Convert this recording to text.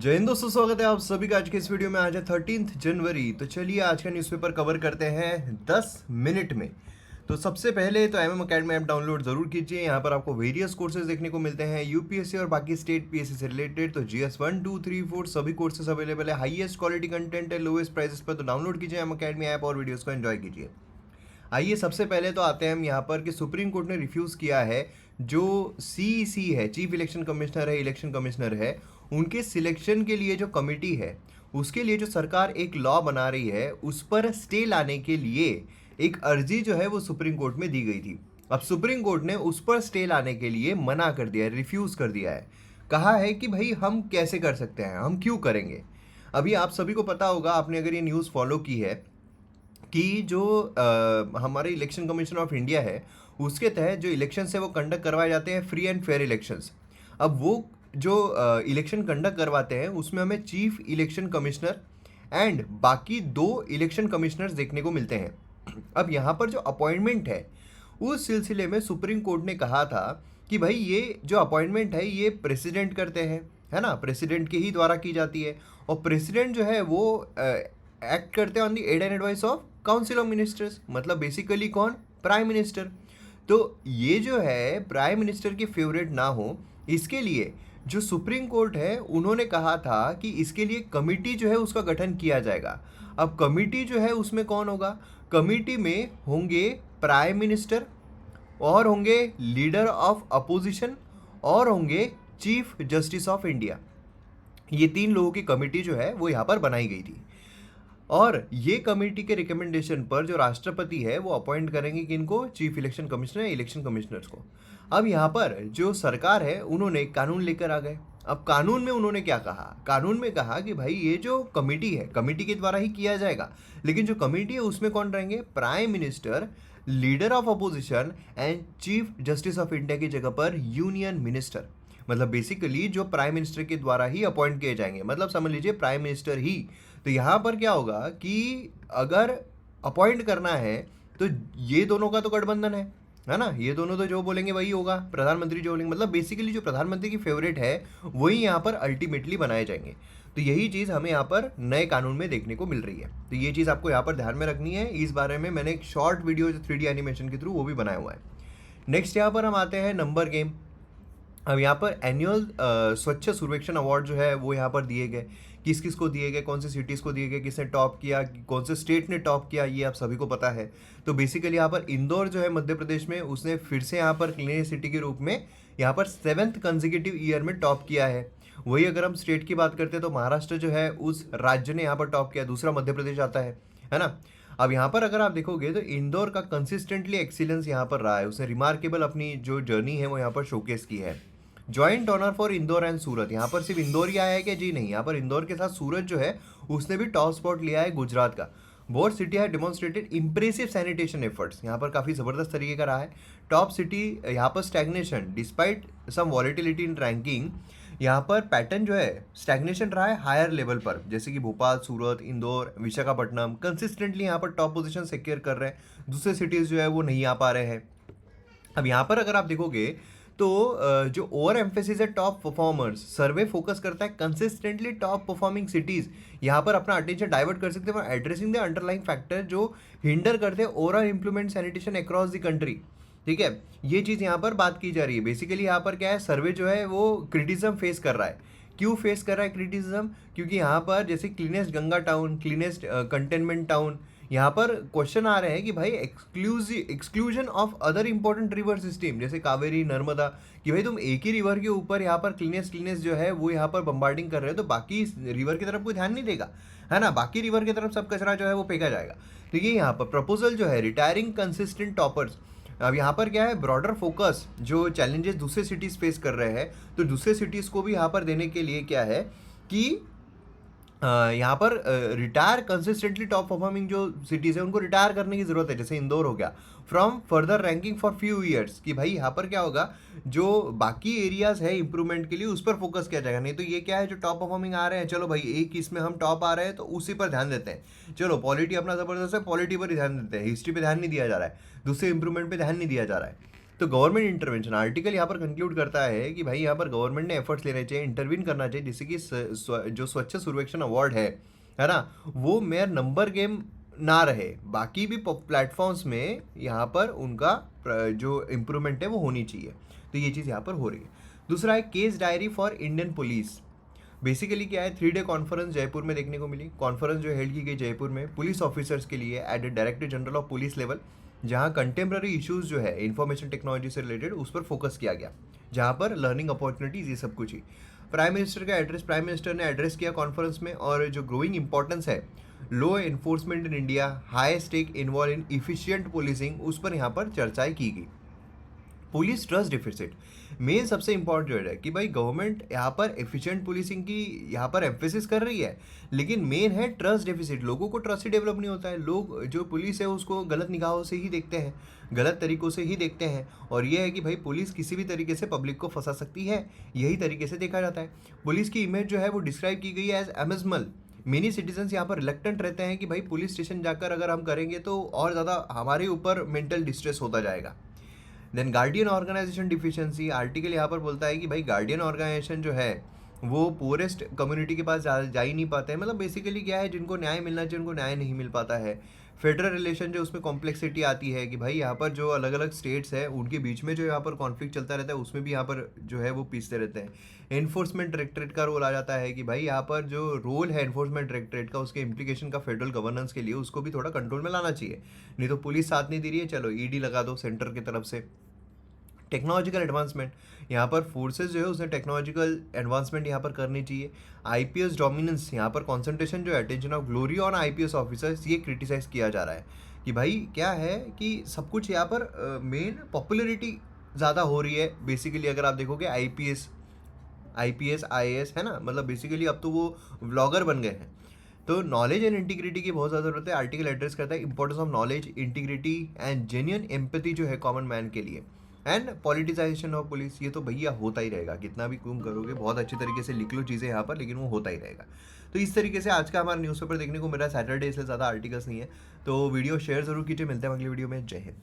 जय हिंद दोस्तों, स्वागत है आप सभी का आज के इस वीडियो में। आज है 13 जनवरी। तो चलिए आज का न्यूज़पेपर कवर करते हैं 10 मिनट में। तो सबसे पहले तो एमएम अकेडमी ऐप डाउनलोड जरूर कीजिए। यहाँ पर आपको वेरियस कोर्सेज देखने को मिलते हैं यूपीएससी और बाकी स्टेट पीएससी से रिलेटेड। तो जीएस 1, 2, 3, 4 सभी कोर्सेज अवेलेबल है। हाईएस्ट क्वालिटी कंटेंट है लोएस्ट प्राइसेस पर। तो डाउनलोड कीजिए एम अकेडमी ऐप और वीडियोज़ को एंजॉय कीजिए। आइए सबसे पहले तो आते हैं हम यहाँ पर कि सुप्रीम कोर्ट ने रिफ्यूज़ किया है जो सीईसी है, चीफ इलेक्शन कमिश्नर है, इलेक्शन कमिश्नर है, उनके सिलेक्शन के लिए जो कमेटी है उसके लिए जो सरकार एक लॉ बना रही है उस पर स्टे लाने के लिए एक अर्जी जो है वो सुप्रीम कोर्ट में दी गई थी। अब सुप्रीम कोर्ट ने उस पर स्टे लाने के लिए मना कर दिया है, रिफ्यूज़ कर दिया है। कहा है कि भाई हम कैसे कर सकते हैं, हम क्यों करेंगे। अभी आप सभी को पता होगा, आपने अगर ये न्यूज़ फॉलो की है कि जो हमारे इलेक्शन कमीशन ऑफ इंडिया है उसके तहत जो इलेक्शंस है वो कंडक्ट करवाए जाते हैं, फ्री एंड फेयर इलेक्शंस। अब वो जो इलेक्शन कंडक्ट करवाते हैं उसमें हमें चीफ इलेक्शन कमिश्नर एंड बाकी 2 इलेक्शन कमिश्नर्स देखने को मिलते हैं। अब यहाँ पर जो अपॉइंटमेंट है उस सिलसिले में सुप्रीम कोर्ट ने कहा था कि भाई ये जो अपॉइंटमेंट है ये प्रेसिडेंट करते हैं, है ना, प्रेसिडेंट के ही द्वारा की जाती है। और प्रेसिडेंट जो है वो एक्ट करते हैं on the aid and advice of council of ministers, मतलब बेसिकली कौन, प्राइम मिनिस्टर। तो ये जो है प्राइम मिनिस्टर की फेवरेट ना हो, इसके लिए जो सुप्रीम कोर्ट है उन्होंने कहा था कि इसके लिए कमिटी जो है उसका गठन किया जाएगा। अब कमिटी जो है उसमें कौन होगा, कमिटी में होंगे प्राइम मिनिस्टर और होंगे लीडर ऑफ अपोजिशन और होंगे चीफ जस्टिस ऑफ इंडिया। ये 3 लोगों की कमिटी जो है वो यहाँ पर बनाई गई थी। और ये कमेटी के रिकमेंडेशन पर जो राष्ट्रपति है वो अपॉइंट करेंगे कि इनको chief election commissioner, election commissioners को। अब यहाँ पर जो सरकार है उन्होंने कानून लेकर आ गए। अब कानून में उन्होंने क्या कहा, कानून में कहा कि भाई ये जो कमेटी है कमेटी के द्वारा ही किया जाएगा, लेकिन जो कमेटी है उसमें कौन रहेंगे, prime minister, leader of opposition and chief justice of India की जगह पर यूनियन मिनिस्टर। मतलब बेसिकली जो प्राइम मिनिस्टर के द्वारा ही अपॉइंट किए जाएंगे, मतलब समझ लीजिए प्राइम मिनिस्टर ही। तो यहाँ पर क्या होगा कि अगर अपॉइंट करना है तो ये दोनों का तो गठबंधन है ना, ये दोनों तो जो बोलेंगे वही होगा, प्रधानमंत्री जो बोलेंगे, मतलब बेसिकली जो प्रधानमंत्री की फेवरेट है वही यहाँ पर अल्टीमेटली बनाए जाएंगे। तो यही चीज़ हमें यहाँ पर नए कानून में देखने को मिल रही है। तो ये चीज़ आपको यहाँ पर ध्यान में रखनी है। इस बारे में मैंने एक शॉर्ट वीडियो जो 3D एनिमेशन के थ्रू वो भी बनाया हुआ है। नेक्स्ट यहाँ पर हम आते हैं नंबर गेम। अब यहाँ पर एनुअल स्वच्छ सर्वेक्षण अवार्ड जो है वो यहाँ पर दिए गए, किस किस को दिए गए, कौन सी सिटीज़ को दिए गए, किसने टॉप किया, कौन से स्टेट ने टॉप किया, ये आप सभी को पता है। तो बेसिकली यहाँ पर इंदौर जो है मध्य प्रदेश में, उसने फिर से यहाँ पर क्लीन सिटी के रूप में यहाँ पर 7th कंसेक्यूटिव ईयर में टॉप किया है। वही अगर हम स्टेट की बात करते हैं तो महाराष्ट्र जो है उस राज्य ने यहाँ पर टॉप किया, दूसरा मध्य प्रदेश आता है ना। अब यहाँ पर अगर आप देखोगे तो इंदौर का कंसिस्टेंटली एक्सीलेंस यहाँ पर रहा है, उसने रिमार्केबल अपनी जो जर्नी है वो यहाँ पर शोकेस की है। Joint honour for Indore and Surat, यहाँ पर सिर्फ इंदौर ही आया है क्या, जी नहीं, यहाँ पर इंदौर के साथ सूरत जो है उसने भी टॉप स्पॉट लिया है गुजरात का। बोथ सिटी है डेमोन्स्ट्रेटेड इंप्रेसिव सैनिटेशन एफर्ट्स, यहाँ पर काफ़ी ज़बरदस्त तरीके का रहा है। टॉप सिटी यहाँ पर स्टैग्नेशन डिस्पाइट सम वॉलेटिलिटी इन रैंकिंग, यहाँ पर पैटर्न जो है स्टैग्नेशन रहा है हायर लेवल पर, जैसे कि भोपाल, सूरत, इंदौर, विशाखापट्टनम कंसिस्टेंटली यहाँ पर टॉप पोजीशन सिक्योर कर रहे हैं। दूसरे सिटीज़ जो है वो नहीं आ पा रहे हैं। अब यहाँ पर अगर आप देखोगे तो जो ओवर एम्फेसिस है टॉप परफॉर्मर्स, सर्वे फोकस करता है कंसिस्टेंटली टॉप परफॉर्मिंग सिटीज़ यहाँ पर अपना अटेंशन डाइवर्ट कर सकते हैं एड्रेसिंग द अंडरलाइंग फैक्टर जो हिंडर करते हैं overall implement sanitation across the country. ठीक है, ये चीज़ यहाँ पर बात की जा रही है। बेसिकली यहाँ पर क्या है, सर्वे जो है वो क्रिटिसिज्म फेस कर रहा है। क्यों फेस कर रहा है क्रिटिसिज्म, क्योंकि यहाँ पर जैसे cleanest Ganga town, cleanest containment town, यहाँ पर क्वेश्चन आ रहे हैं कि भाई exclusion of other important river system जैसे कावेरी, नर्मदा, कि भाई तुम एक ही रिवर के ऊपर यहाँ पर क्लीनेस्ट जो है वो यहाँ पर बम्बार्डिंग कर रहे हो तो बाकी रिवर की तरफ कोई ध्यान नहीं देगा, है ना, बाकी रिवर की तरफ सब कचरा जो है वो फेंका जाएगा। तो ये यहाँ पर प्रपोजल जो है रिटायरिंग कंसिस्टेंट टॉपर्स। अब यहाँ पर क्या है, ब्रॉडर फोकस जो चैलेंजेस दूसरे सिटीज़ फेस कर रहे हैं तो दूसरे सिटीज़ को भी यहाँ पर देने के लिए क्या है कि यहाँ पर रिटायर कंसिस्टेंटली टॉप परफॉर्मिंग जो सिटीज़ है उनको रिटायर करने की ज़रूरत है। जैसे इंदौर हो गया, from further ranking for few years, कि भाई यहाँ पर क्या होगा, जो बाकी एरियाज़ है इंप्रूवमेंट के लिए उस पर फोकस किया जाएगा। नहीं तो ये क्या है, जो टॉप परफॉर्मिंग आ रहे हैं, चलो भाई एक इसमें हम टॉप आ रहे हैं तो उसी पर ध्यान देते हैं, चलो पॉलिटी अपना ज़बरदस्त है, पॉलिटी पर ही ध्यान देते हैं, हिस्ट्री पर ध्यान नहीं दिया जा रहा है, दूसरे इंप्रूवमेंट पर ध्यान नहीं दिया जा रहा है। तो गवर्नमेंट इंटरवेंशन आर्टिकल यहाँ पर कंक्लूड करता है कि भाई यहाँ पर गवर्नमेंट ने एफर्ट्स लेने चाहिए, इंटरवीन करना चाहिए, जिससे कि जो स्वच्छ सर्वेक्षण अवार्ड है ना, वो मेयर नंबर गेम ना रहे, बाकी भी प्लेटफॉर्म्स में यहाँ पर उनका जो इम्प्रूवमेंट है वो होनी चाहिए। तो ये चीज़ यहाँ पर हो रही है। दूसरा है case diary for Indian police. Basically क्या है, 3 डे कॉन्फ्रेंस जयपुर में देखने को मिली। कॉन्फ्रेंस जो हेल्ड की गई जयपुर में पुलिस ऑफिसर्स के लिए at the director general of police level, जहाँ कंटेम्प्रेरी इश्यूज जो है इंफॉर्मेशन टेक्नोलॉजी से रिलेटेड उस पर फोकस किया गया, जहाँ पर लर्निंग अपॉर्चुनिटीज ये सब कुछ ही। प्राइम मिनिस्टर का एड्रेस, प्राइम मिनिस्टर ने एड्रेस किया कॉन्फ्रेंस में, और जो ग्रोइंग इंपॉर्टेंस है law enforcement in India, high stake involve in efficient policing, उस पर यहाँ पर चर्चाएं की गई। पुलिस ट्रस्ट डिफिसिट मेन सबसे इंपॉर्टेंट है कि भाई गवर्नमेंट यहाँ पर एफिशिएंट पुलिसिंग की यहाँ पर एम्फेसिस कर रही है, लेकिन मेन है ट्रस्ट डिफिसिट। लोगों को ट्रस्ट ही डेवलप नहीं होता है, लोग जो पुलिस है उसको गलत निगाहों से ही देखते हैं, गलत तरीकों से ही देखते हैं, और ये है कि भाई पुलिस किसी भी तरीके से पब्लिक को फंसा सकती है, यही तरीके से देखा जाता है। पुलिस की इमेज जो है वो डिस्क्राइब की गई है एज एमिजमल। मेनी सिटीजन्स यहाँ पर रिलेक्टेंट रहते हैं कि भाई पुलिस स्टेशन जाकर अगर हम करेंगे तो और ज़्यादा हमारे ऊपर मेंटल डिस्ट्रेस होता जाएगा। Then guardian organisation deficiency article यहाँ पर बोलता है कि भाई गार्डियन ऑर्गेनाइजेशन जो है वो पुअरेस्ट कम्युनिटी के पास जा ही नहीं पाते हैं। मतलब बेसिकली क्या है, जिनको न्याय मिलना चाहिए उनको न्याय नहीं मिल पाता है। फेडरल रिलेशन जो उसमें कॉम्प्लेक्सिटी आती है कि भाई यहाँ पर जो अलग अलग स्टेट्स है उनके बीच में जो यहाँ पर कॉन्फ्लिक्ट चलता रहता है, उसमें भी यहाँ पर जो है वो पीसते रहते हैं। एनफोर्समेंट डायरेक्टरेट का रोल आ जाता है कि भाई यहाँ पर जो रोल है एनफोर्समेंट डायरेक्टरेट का, उसके इम्प्लीकेशन का फेडरल गवर्नेंस के लिए उसको भी थोड़ा कंट्रोल में लाना चाहिए। नहीं तो पुलिस साथ नहीं दे रही है, चलो ईडी लगा दो सेंटर की तरफ से। टेक्नोलॉजिकल एडवांसमेंट, यहाँ पर फोर्सेस जो है उसने टेक्नोलॉजिकल एडवांसमेंट यहाँ पर करनी चाहिए। आईपीएस डोमिनेंस, यहाँ पर कंसंट्रेशन जो है attention of glory on IPS officers, ये क्रिटिसाइज किया जा रहा है कि भाई क्या है कि सब कुछ यहाँ पर मेन पॉपुलरिटी ज़्यादा हो रही है। बेसिकली अगर आप देखोगे आईपीएस आईएएस है ना, मतलब बेसिकली अब तो वो व्लॉगर बन गए हैं। तो नॉलेज एंड इंटीग्रिटी की बहुत ज़्यादा जरूरत है। आर्टिकल एड्रेस करता है importance of knowledge, integrity and genuine empathy जो है कॉमन मैन के लिए। एंड पॉलिटिसाइजेशन ऑफ पुलिस, ये तो भैया होता ही रहेगा, कितना भी तुम करोगे, बहुत अच्छी तरीके से लिख लो चीज़ें यहाँ पर, लेकिन वो होता ही रहेगा। तो इस तरीके से आज का हमारा न्यूज़पेपर देखने को मिला। सैटरडे इसलिए ज़्यादा आर्टिकल्स नहीं है, तो वीडियो शेयर जरूर कीजिए। मिलते हैं अगली वीडियो में। जय हिंद।